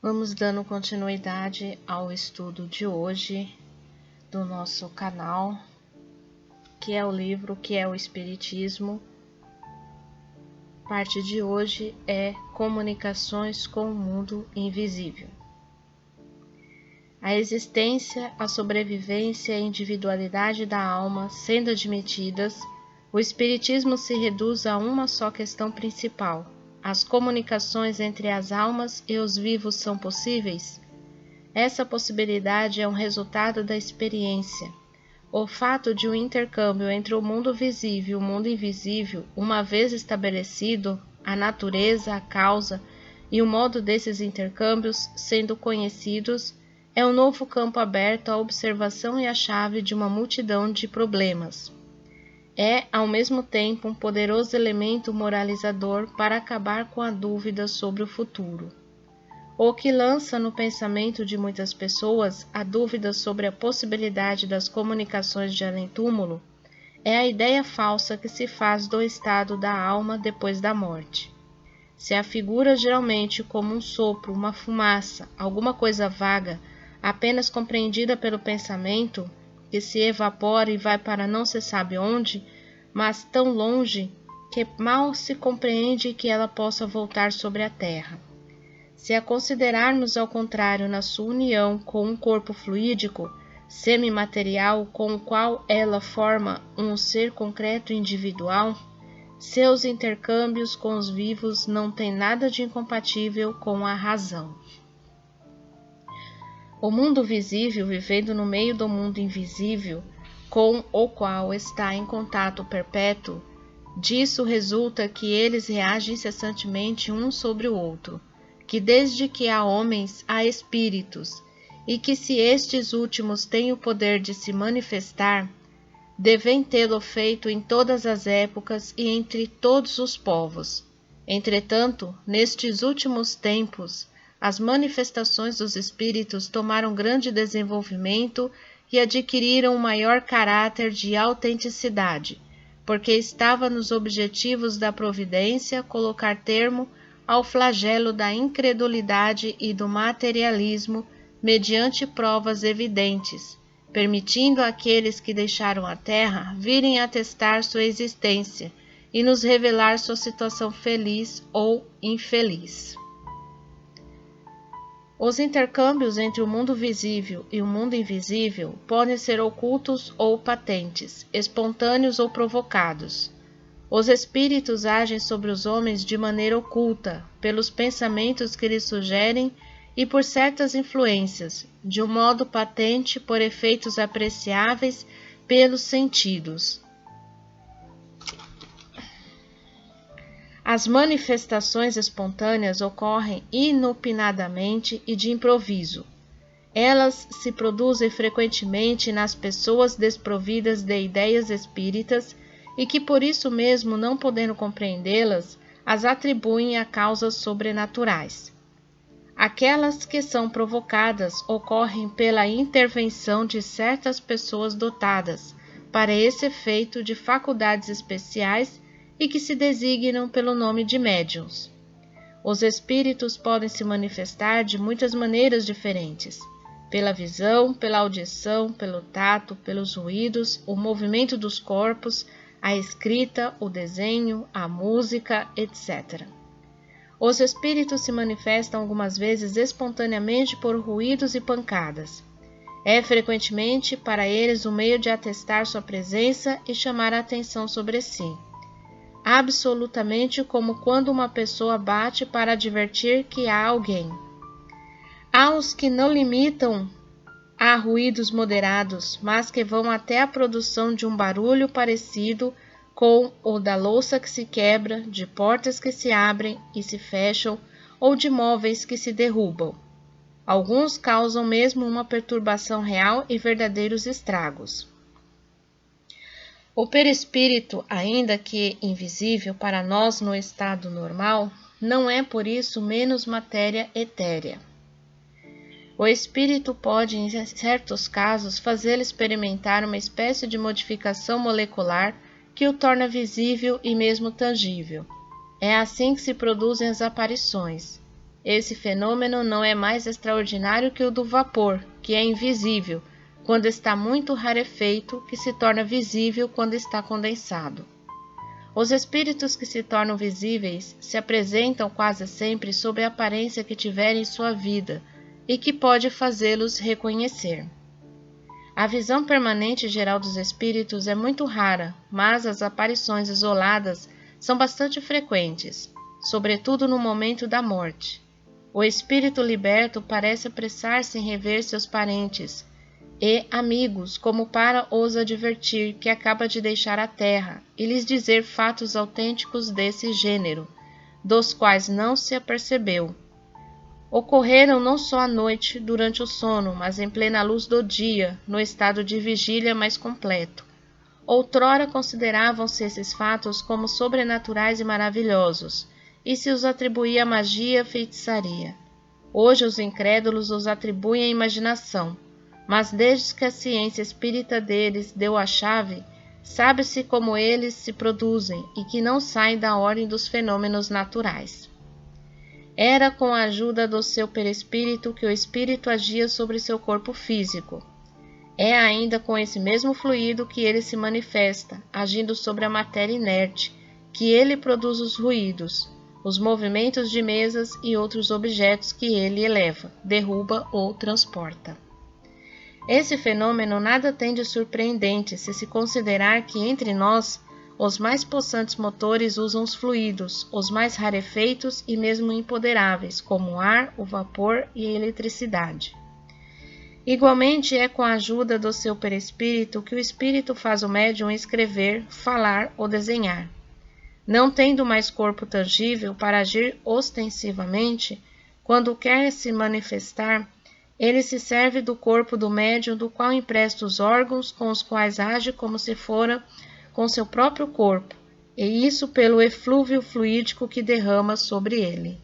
Vamos dando continuidade ao estudo de hoje do nosso canal, que é o livro Que é o Espiritismo. Parte de hoje é Comunicações com o Mundo Invisível. A existência, a sobrevivência e a individualidade da alma sendo admitidas, o Espiritismo se reduz a uma só questão principal: as comunicações entre as almas e os vivos são possíveis? Essa possibilidade é um resultado da experiência. O fato de um intercâmbio entre o mundo visível e o mundo invisível, uma vez estabelecido, a natureza, a causa e o modo desses intercâmbios sendo conhecidos, é um novo campo aberto à observação e à chave de uma multidão de problemas. É, ao mesmo tempo, um poderoso elemento moralizador para acabar com a dúvida sobre o futuro. O que lança no pensamento de muitas pessoas a dúvida sobre a possibilidade das comunicações de além-túmulo é a ideia falsa que se faz do estado da alma depois da morte. Se afigura geralmente como um sopro, uma fumaça, alguma coisa vaga, apenas compreendida pelo pensamento, que se evapora e vai para não se sabe onde, mas tão longe que mal se compreende que ela possa voltar sobre a terra. Se a considerarmos ao contrário na sua união com um corpo fluídico, semimaterial, com o qual ela forma um ser concreto e individual, seus intercâmbios com os vivos não têm nada de incompatível com a razão. O mundo visível, vivendo no meio do mundo invisível, com o qual está em contato perpétuo, disso resulta que eles reagem incessantemente um sobre o outro, que desde que há homens, há espíritos, e que se estes últimos têm o poder de se manifestar, devem tê-lo feito em todas as épocas e entre todos os povos. Entretanto, nestes últimos tempos, as manifestações dos espíritos tomaram grande desenvolvimento e adquiriram um maior caráter de autenticidade, porque estava nos objetivos da providência colocar termo ao flagelo da incredulidade e do materialismo mediante provas evidentes, permitindo àqueles que deixaram a Terra virem atestar sua existência e nos revelar sua situação feliz ou infeliz. Os intercâmbios entre o mundo visível e o mundo invisível podem ser ocultos ou patentes, espontâneos ou provocados. Os espíritos agem sobre os homens de maneira oculta, pelos pensamentos que lhes sugerem e por certas influências, de um modo patente por efeitos apreciáveis pelos sentidos. As manifestações espontâneas ocorrem inopinadamente e de improviso. Elas se produzem frequentemente nas pessoas desprovidas de ideias espíritas e que, por isso mesmo, não podendo compreendê-las, as atribuem a causas sobrenaturais. Aquelas que são provocadas ocorrem pela intervenção de certas pessoas dotadas, para esse efeito, de faculdades especiais e que se designam pelo nome de médiuns. Os espíritos podem se manifestar de muitas maneiras diferentes: pela visão, pela audição, pelo tato, pelos ruídos, o movimento dos corpos, a escrita, o desenho, a música, etc. Os espíritos se manifestam algumas vezes espontaneamente por ruídos e pancadas. É frequentemente para eles um meio de atestar sua presença e chamar a atenção sobre si. Absolutamente como quando uma pessoa bate para advertir que há alguém. Há os que não limitam a ruídos moderados, mas que vão até a produção de um barulho parecido com o da louça que se quebra, de portas que se abrem e se fecham, ou de móveis que se derrubam. Alguns causam mesmo uma perturbação real e verdadeiros estragos. O perispírito, ainda que invisível para nós no estado normal, não é por isso menos matéria etérea. O espírito pode, em certos casos, fazê-lo experimentar uma espécie de modificação molecular que o torna visível e mesmo tangível. É assim que se produzem as aparições. Esse fenômeno não é mais extraordinário que o do vapor, que é invisível quando está muito rarefeito, que se torna visível quando está condensado. Os espíritos que se tornam visíveis se apresentam quase sempre sob a aparência que tiverem em sua vida e que pode fazê-los reconhecer. A visão permanente geral dos espíritos é muito rara, mas as aparições isoladas são bastante frequentes, sobretudo no momento da morte. O espírito liberto parece apressar-se em rever seus parentes e amigos, como para os advertir que acaba de deixar a terra e lhes dizer fatos autênticos desse gênero, dos quais não se apercebeu. Ocorreram não só à noite, durante o sono, mas em plena luz do dia, no estado de vigília mais completo. Outrora consideravam-se esses fatos como sobrenaturais e maravilhosos, e se os atribuía a magia e feitiçaria. Hoje os incrédulos os atribuem à imaginação, mas desde que a ciência espírita deles deu a chave, sabe-se como eles se produzem e que não saem da ordem dos fenômenos naturais. Era com a ajuda do seu perispírito que o espírito agia sobre seu corpo físico. É ainda com esse mesmo fluido que ele se manifesta, agindo sobre a matéria inerte, que ele produz os ruídos, os movimentos de mesas e outros objetos que ele eleva, derruba ou transporta. Esse fenômeno nada tem de surpreendente se se considerar que entre nós os mais possantes motores usam os fluidos, os mais rarefeitos e mesmo imponderáveis, como o ar, o vapor e a eletricidade. Igualmente é com a ajuda do seu perispírito que o espírito faz o médium escrever, falar ou desenhar. Não tendo mais corpo tangível para agir ostensivamente, quando quer se manifestar, ele se serve do corpo do médium, do qual empresta os órgãos com os quais age como se fora com seu próprio corpo, e isso pelo eflúvio fluídico que derrama sobre ele.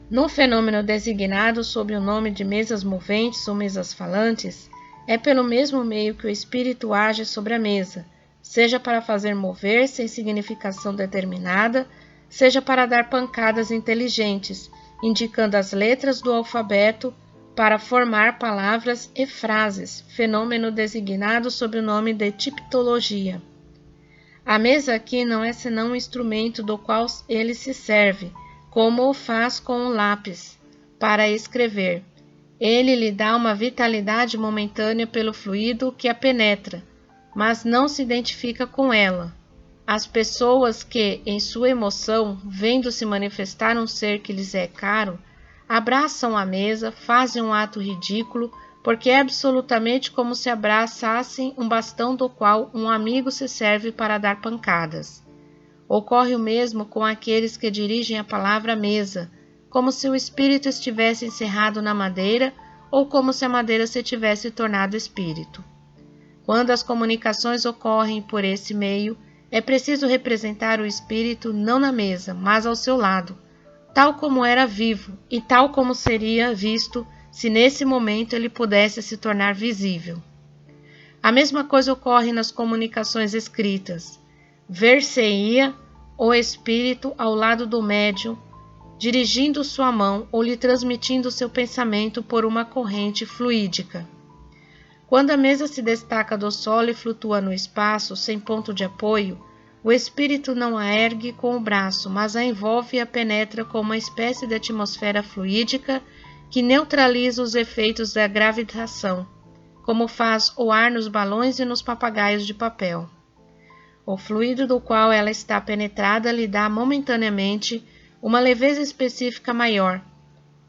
No fenômeno designado sob o nome de mesas moventes ou mesas falantes, é pelo mesmo meio que o espírito age sobre a mesa, seja para fazer mover sem significação determinada, seja para dar pancadas inteligentes, indicando as letras do alfabeto para formar palavras e frases, fenômeno designado sob o nome de tipologia. A mesa aqui não é senão um instrumento do qual ele se serve, como o faz com o lápis, para escrever. Ele lhe dá uma vitalidade momentânea pelo fluido que a penetra, mas não se identifica com ela. As pessoas que, em sua emoção, vendo-se manifestar um ser que lhes é caro, abraçam a mesa, fazem um ato ridículo, porque é absolutamente como se abraçassem um bastão do qual um amigo se serve para dar pancadas. Ocorre o mesmo com aqueles que dirigem a palavra mesa, como se o espírito estivesse encerrado na madeira ou como se a madeira se tivesse tornado espírito. Quando as comunicações ocorrem por esse meio, é preciso representar o espírito não na mesa, mas ao seu lado, tal como era vivo e tal como seria visto se nesse momento ele pudesse se tornar visível. A mesma coisa ocorre nas comunicações escritas. Ver-se-ia o espírito ao lado do médium, dirigindo sua mão ou lhe transmitindo seu pensamento por uma corrente fluídica. Quando a mesa se destaca do solo e flutua no espaço, sem ponto de apoio, o espírito não a ergue com o braço, mas a envolve e a penetra com uma espécie de atmosfera fluídica que neutraliza os efeitos da gravitação, como faz o ar nos balões e nos papagaios de papel. O fluido do qual ela está penetrada lhe dá momentaneamente uma leveza específica maior.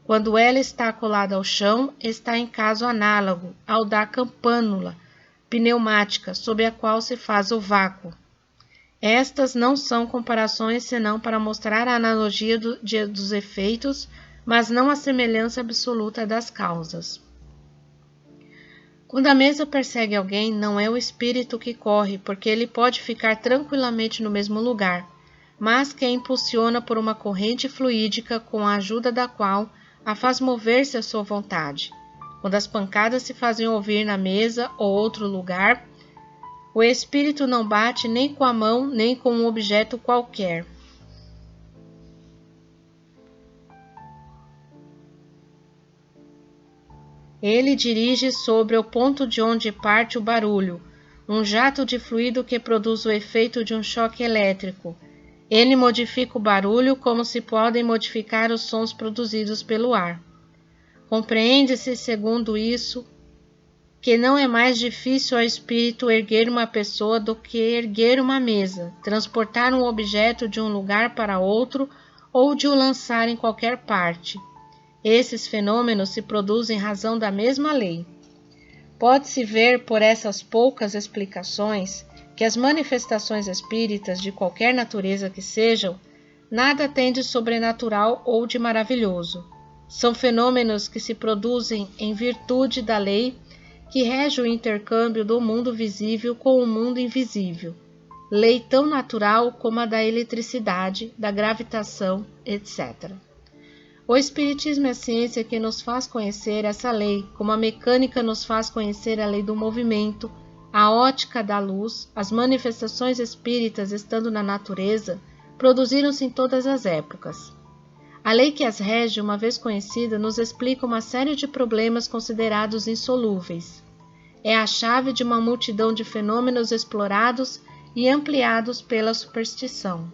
Quando ela está colada ao chão, está em caso análogo ao da campânula pneumática, sob a qual se faz o vácuo. Estas não são comparações senão para mostrar a analogia dos efeitos, mas não a semelhança absoluta das causas. Quando a mesa persegue alguém, não é o espírito que corre, porque ele pode ficar tranquilamente no mesmo lugar, mas que a impulsiona por uma corrente fluídica com a ajuda da qual a faz mover-se à sua vontade. Quando as pancadas se fazem ouvir na mesa ou outro lugar, o espírito não bate nem com a mão nem com um objeto qualquer. Ele dirige sobre o ponto de onde parte o barulho, um jato de fluido que produz o efeito de um choque elétrico. Ele modifica o barulho como se podem modificar os sons produzidos pelo ar. Compreende-se, segundo isso, que não é mais difícil ao espírito erguer uma pessoa do que erguer uma mesa, transportar um objeto de um lugar para outro ou de o lançar em qualquer parte. Esses fenômenos se produzem em razão da mesma lei. Pode-se ver por essas poucas explicações que as manifestações espíritas, de qualquer natureza que sejam, nada têm de sobrenatural ou de maravilhoso. São fenômenos que se produzem em virtude da lei que rege o intercâmbio do mundo visível com o mundo invisível, lei tão natural como a da eletricidade, da gravitação, etc. O Espiritismo é a ciência que nos faz conhecer essa lei, como a mecânica nos faz conhecer a lei do movimento, a ótica da luz. As manifestações espíritas, estando na natureza, produziram-se em todas as épocas. A lei que as rege, uma vez conhecida, nos explica uma série de problemas considerados insolúveis. É a chave de uma multidão de fenômenos explorados e ampliados pela superstição.